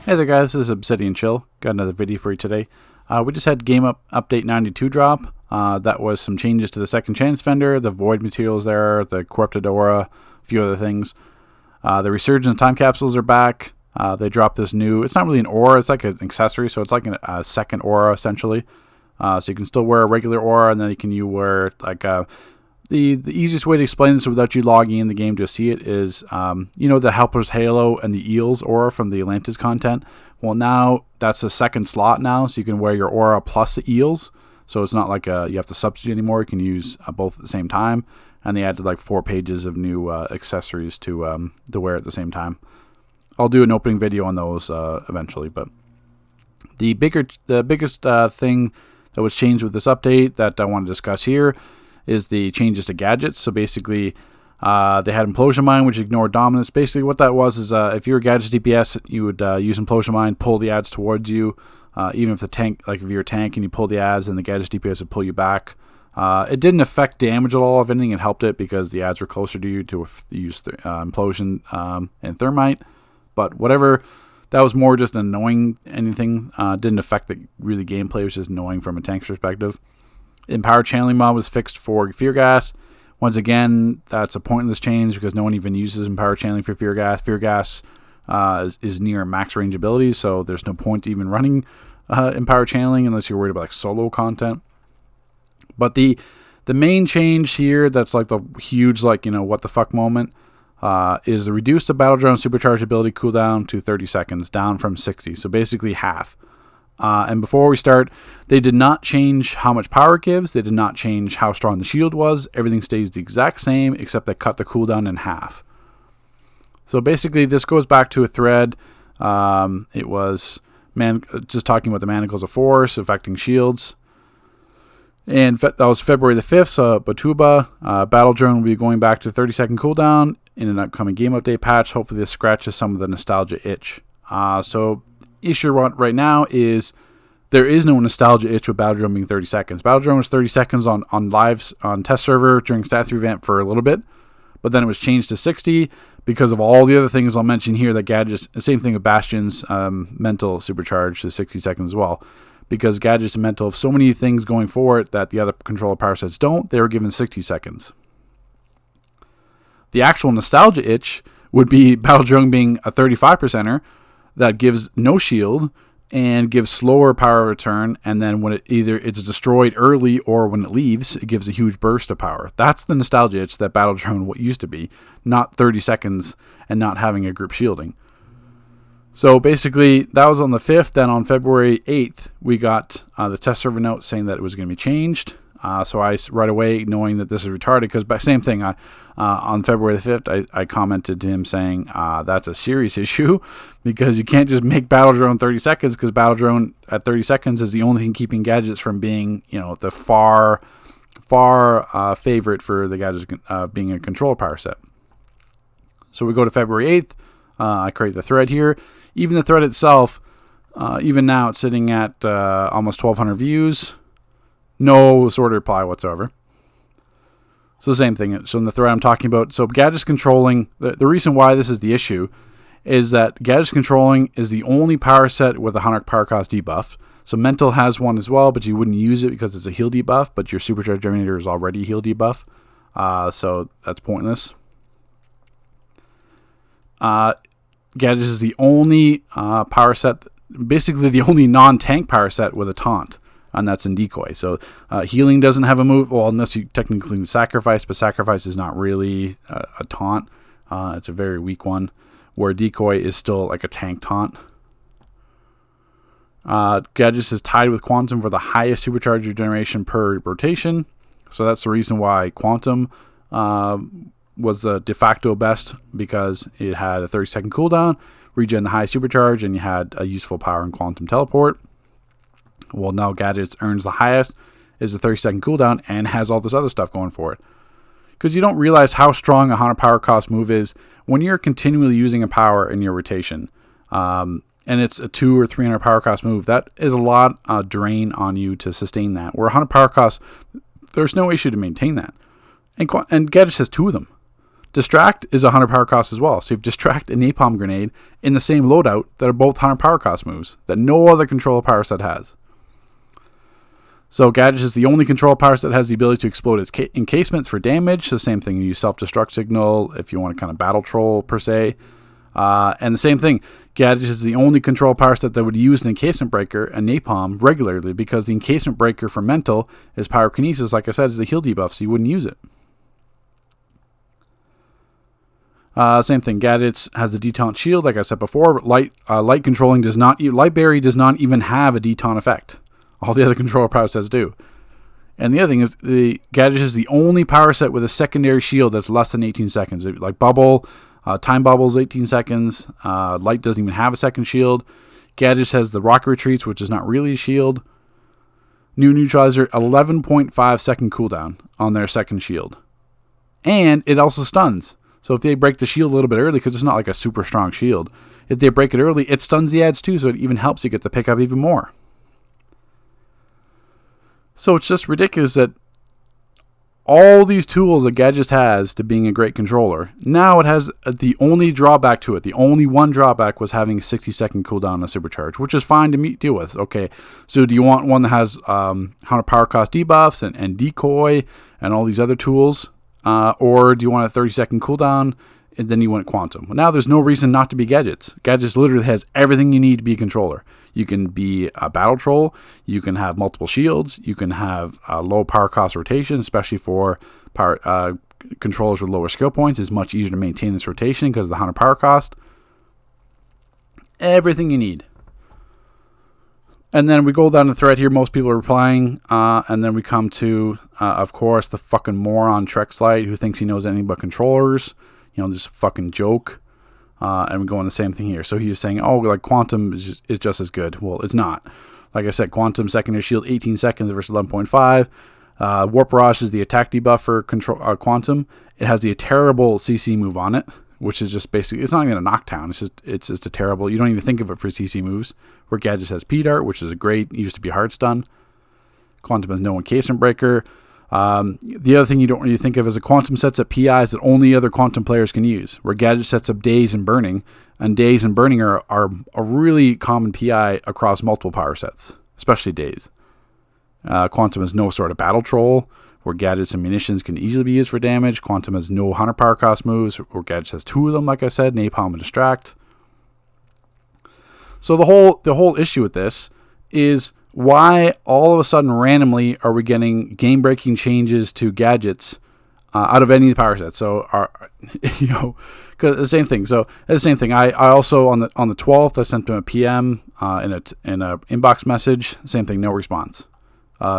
Hey there guys, this is Obsidian Chill. Got another video for you today. We just had Update 92 drop. That was some changes to the Second Chance vendor, the Void materials there, the Corrupted Aura, a few other things. The Resurgence time capsules are back. They dropped this new, it's not really an aura, it's like an accessory, so it's like a second aura essentially. So you can still wear a regular aura, and then you wear like the easiest way to explain this without you logging in the game to see it is, the Helper's Halo and the Eels aura from the Atlantis content. Well, now that's a second slot now, so you can wear your aura plus the Eels. So it's not like you have to substitute anymore. You can use both at the same time. And they added like 4 pages of new accessories to wear at the same time. I'll do an opening video on those eventually. But the biggest thing that was changed with this update that I want to discuss here is the changes to gadgets. So basically, they had Implosion Mine, which ignored dominance. Basically, what that was is if you were Gadget's DPS, you would use Implosion Mine, pull the ads towards you. Even if the tank, like if you're a tank and you pull the ads, and the Gadget's DPS would pull you back. It didn't affect damage at all. If anything, it helped it because the ads were closer to you to use Implosion and Thermite. But whatever, that was more just annoying. Anything didn't affect the really gameplay. It was just annoying from a tank's perspective. Empower Channeling Mod was fixed for Fear Gas. Once again, that's a pointless change because no one even uses Empower Channeling for Fear Gas. Fear Gas is near max range abilities, so there's no point even running Empower Channeling unless you're worried about like solo content. But the main change here that's like the huge what the fuck moment is the reduce the Battle Drone Supercharged ability cooldown to 30 seconds, down from 60, so basically half. And before we start, they did not change how much power it gives. They did not change how strong the shield was. Everything stays the exact same, except they cut the cooldown in half. So basically, this goes back to a thread. It was just talking about the Manacles of Force affecting shields. And that was February the 5th, so Batuba, Battle Drone will be going back to 30-second cooldown in an upcoming game update patch. Hopefully this scratches some of the nostalgia itch. So issue right now is there is no nostalgia itch with Battle Drone being 30 seconds. Battle Drone was 30 seconds on lives on test server during Stat 3 event for a little bit, but then it was changed to 60 because of all the other things I'll mention here that Gadget's, the same thing with Bastion's mental supercharge to 60 seconds as well. Because Gadget's mental of so many things going for it that the other controller power sets don't, they were given 60 seconds. The actual nostalgia itch would be Battle Drone being a 35%er that gives no shield and gives slower power return, and then when it's destroyed early or when it leaves, it gives a huge burst of power. That's the nostalgia itch that Battle Drone used to be, not 30 seconds and not having a group shielding. So basically, that was on the 5th. Then on February 8th, we got the test server note saying that it was going to be changed. So I, right away, knowing that this is retarded, because same thing, on February the 5th, I commented to him saying that's a serious issue, because you can't just make Battle Drone 30 seconds, because Battle Drone at 30 seconds is the only thing keeping Gadgets from being, the far favorite for the Gadgets being a controller power set. So we go to February 8th. I create the thread here. Even the thread itself, even now it's sitting at almost 1,200 views. No sort of reply whatsoever. So the same thing. So in the thread I'm talking about, so Gadget's controlling, the reason why this is the issue is that Gadget's controlling is the only power set with a 100 power cost debuff. So Mental has one as well, but you wouldn't use it because it's a heal debuff, but your Supercharged Generator is already a heal debuff. So that's pointless. Gadget is the only power set, basically the only non-tank power set with a taunt, and that's in Decoy. So healing doesn't have a move, well, unless you technically include Sacrifice, but Sacrifice is not really a taunt. It's a very weak one, where Decoy is still like a tank taunt. Gadget is tied with Quantum for the highest supercharger generation per rotation, so that's the reason why Quantum was the de facto best, because it had a 30-second cooldown, regen the high supercharge, and you had a useful power in Quantum Teleport. Well, now Gadget earns the highest, is a 30-second cooldown, and has all this other stuff going for it. Because you don't realize how strong a 100 power cost move is when you're continually using a power in your rotation. And it's a 200 or 300 power cost move. That is a lot drain on you to sustain that. Where 100 power cost, there's no issue to maintain that. And Gadget has 2 of them. Distract is 100 power cost as well. So you have Distract and Napalm Grenade in the same loadout that are both 100 power cost moves that no other controller power set has. So Gadget is the only control power set that has the ability to explode its encasements for damage. So same thing, you use self-destruct signal if you want to kind of battle troll per se. And the same thing, Gadget is the only control power set that would use an encasement breaker and napalm regularly because the encasement breaker for mental is pyrokinesis, like I said, is the heal debuff, so you wouldn't use it. Same thing, Gadgets has the detaunt shield, like I said before, but light controlling does not, Light Berry does not even have a detaunt effect. All the other controller power sets do. And the other thing is, the Gadget is the only power set with a secondary shield that's less than 18 seconds. Like Bubble, Time Bubble's 18 seconds. Light doesn't even have a second shield. Gadget has the Rocket Retreats, which is not really a shield. New Neutralizer, 11.5 second cooldown on their second shield. And it also stuns. So if they break the shield a little bit early, because it's not like a super strong shield, if they break it early, it stuns the ads too, so it even helps you get the pickup even more. So it's just ridiculous that all these tools that Gadget has to being a great controller, now it has the only drawback to it. The only one drawback was having a 60-second cooldown on a supercharge, which is fine to deal with. Okay, so do you want one that has 100 power cost debuffs and decoy and all these other tools? Or do you want a 30-second cooldown and then you want Quantum? Well, now there's no reason not to be Gadgets. Gadgets literally has everything you need to be a controller. You can be a battle troll. You can have multiple shields. You can have low power cost rotation, especially for power controllers with lower skill points. It's much easier to maintain this rotation because of the 100 power cost. Everything you need. And then we go down the thread here. Most people are replying. And then we come to, of course, the fucking moron Trexlite who thinks he knows anything but controllers. You know, this fucking joke. And we go on the same thing here. So he was saying, oh, like Quantum is just as good. Well, it's not. Like I said, Quantum secondary shield 18 seconds versus 11.5. Warp Barrage is the attack debuff for Quantum. It has the terrible CC move on it, which is just basically, it's not even a knockdown. It's just a terrible, you don't even think of it for CC moves. Where Gadget has P-Dart, which is a great, used to be hard stun. Quantum has no encasement breaker. The other thing you don't really think of is a Quantum sets up PIs that only other Quantum players can use, where Gadget sets up Daze and Burning, and Daze and Burning are a really common PI across multiple power sets, especially Daze. Quantum has no sort of battle troll, where Gadgets and munitions can easily be used for damage. Quantum has no 100 power cost moves, where Gadget has two of them, like I said, Napalm and Distract. So the whole issue with this is, why all of a sudden randomly are we getting game-breaking changes to Gadgets out of any of the power sets? So, because the same thing. So the same thing. I also on the 12th I sent them a PM in a inbox message. Same thing. No response.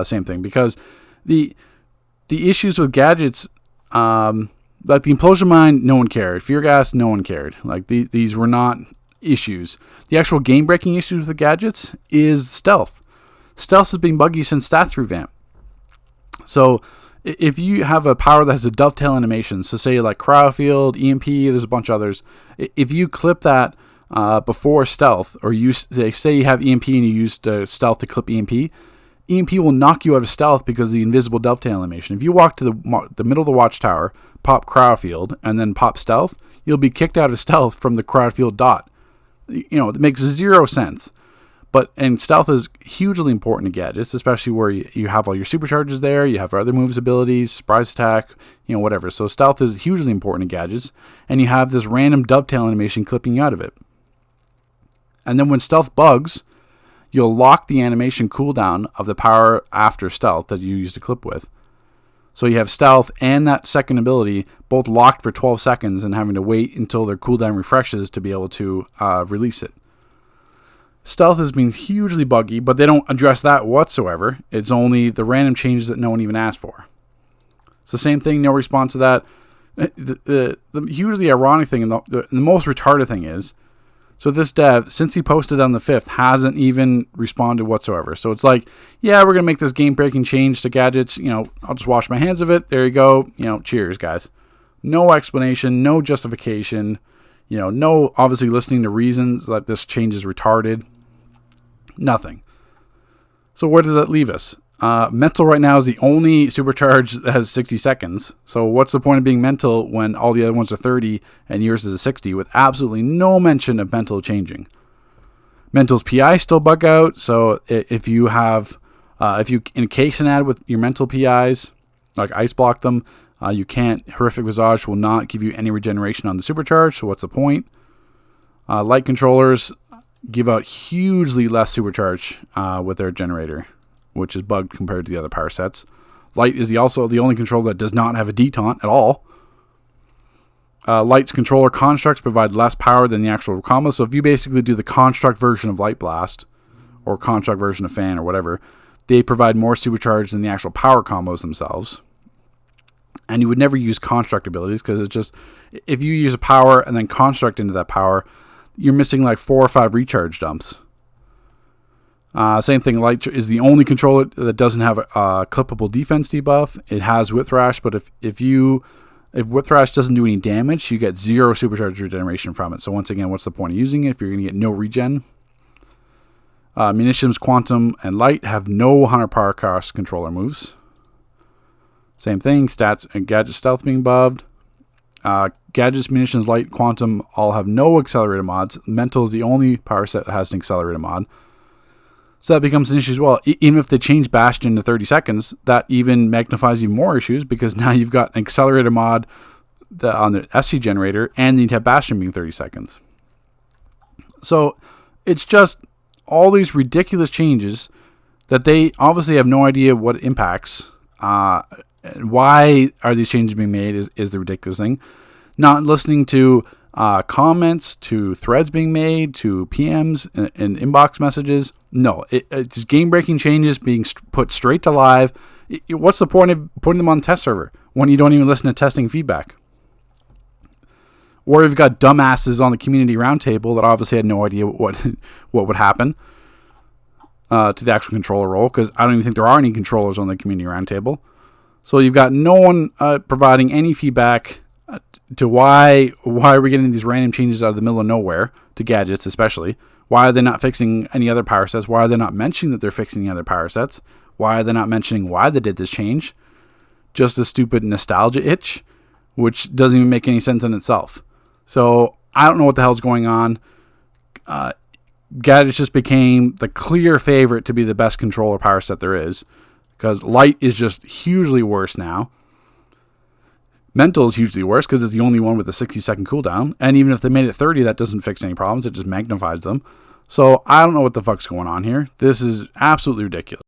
Same thing, because the issues with Gadgets, like the Implosion Mine, no one cared. Fear Gas, no one cared. Like these were not issues. The actual game-breaking issues with the Gadgets is stealth. Stealth has been buggy since Stats Revamp. So if you have a power that has a dovetail animation, so say like Cryofield, EMP, there's a bunch of others. If you clip that before stealth, or you say you have EMP and you use stealth to clip EMP, EMP will knock you out of stealth because of the invisible dovetail animation. If you walk to the middle of the watchtower, pop Cryofield, and then pop stealth, you'll be kicked out of stealth from the Cryofield dot. It makes zero sense. And stealth is hugely important to Gadgets, especially where you have all your supercharges there, you have other moves abilities, surprise attack, whatever. So stealth is hugely important to Gadgets, and you have this random dovetail animation clipping you out of it. And then when stealth bugs, you'll lock the animation cooldown of the power after stealth that you used to clip with. So you have stealth and that second ability both locked for 12 seconds and having to wait until their cooldown refreshes to be able to release it. Stealth has been hugely buggy, but they don't address that whatsoever. It's only the random changes that no one even asked for. It's the same thing, no response to that. The hugely ironic thing and the most retarded thing is, so this dev, since he posted on the 5th, hasn't even responded whatsoever. So it's like, yeah, we're going to make this game-breaking change to Gadgets. I'll just wash my hands of it. There you go. Cheers, guys. No explanation, no justification. No obviously listening to reasons that this change is retarded. Nothing. So where does that leave us? Mental right now is the only supercharge that has 60 seconds. So what's the point of being mental when all the other ones are 30 and yours is a 60 with absolutely no mention of mental changing? Mental's PI still bug out. So if you have, if you encase an ad with your mental PIs, like ice block them, you can't. Horrific Visage will not give you any regeneration on the supercharge. So what's the point? Light controllers give out hugely less supercharge with their generator, which is bugged compared to the other power sets. Light is also the only controller that does not have a detaunt at all. Light's controller constructs provide less power than the actual combo. So if you basically do the construct version of Light Blast or construct version of Fan or whatever, they provide more supercharge than the actual power combos themselves. And you would never use construct abilities because it's just, if you use a power and then construct into that power, you're missing like 4 or 5 recharge dumps. Same thing, Light is the only controller that doesn't have a clippable defense debuff. It has Whip Thrash, but if Whip Thrash doesn't do any damage, you get 0 supercharge regeneration from it. So once again, what's the point of using it if you're going to get no regen? Munitions, Quantum, and Light have no 100 power cost controller moves. Same thing, stats and Gadget Stealth being buffed. Gadgets, Munitions, Light, Quantum all have no accelerated mods. Mental is the only power set that has an accelerated mod. So that becomes an issue as well. Even if they change Bastion to 30 seconds, that even magnifies even more issues because now you've got an accelerated mod on the SC generator and you have Bastion being 30 seconds. So it's just all these ridiculous changes that they obviously have no idea what it impacts. Why are these changes being made is the ridiculous thing. Not listening to comments, to threads being made, to PMs and inbox messages. No, it's game-breaking changes being put straight to live. What's the point of putting them on the test server when you don't even listen to testing feedback? Or you've got dumbasses on the community roundtable that obviously had no idea what would happen to the actual controller role, because I don't even think there are any controllers on the community roundtable. So you've got no one providing any feedback to why are we getting these random changes out of the middle of nowhere to gadgets, especially. Why are they not fixing any other power sets? Why are they not mentioning that they're fixing the other power sets? Why are they not mentioning why they did this change? Just a stupid nostalgia itch, which doesn't even make any sense in itself. So I don't know what the hell's going on. Gadgets just became the clear favorite to be the best controller power set there is, because Light is just hugely worse now. Mental is hugely worse because it's the only one with a 60-second cooldown. And even if they made it 30, that doesn't fix any problems. It just magnifies them. So I don't know what the fuck's going on here. This is absolutely ridiculous.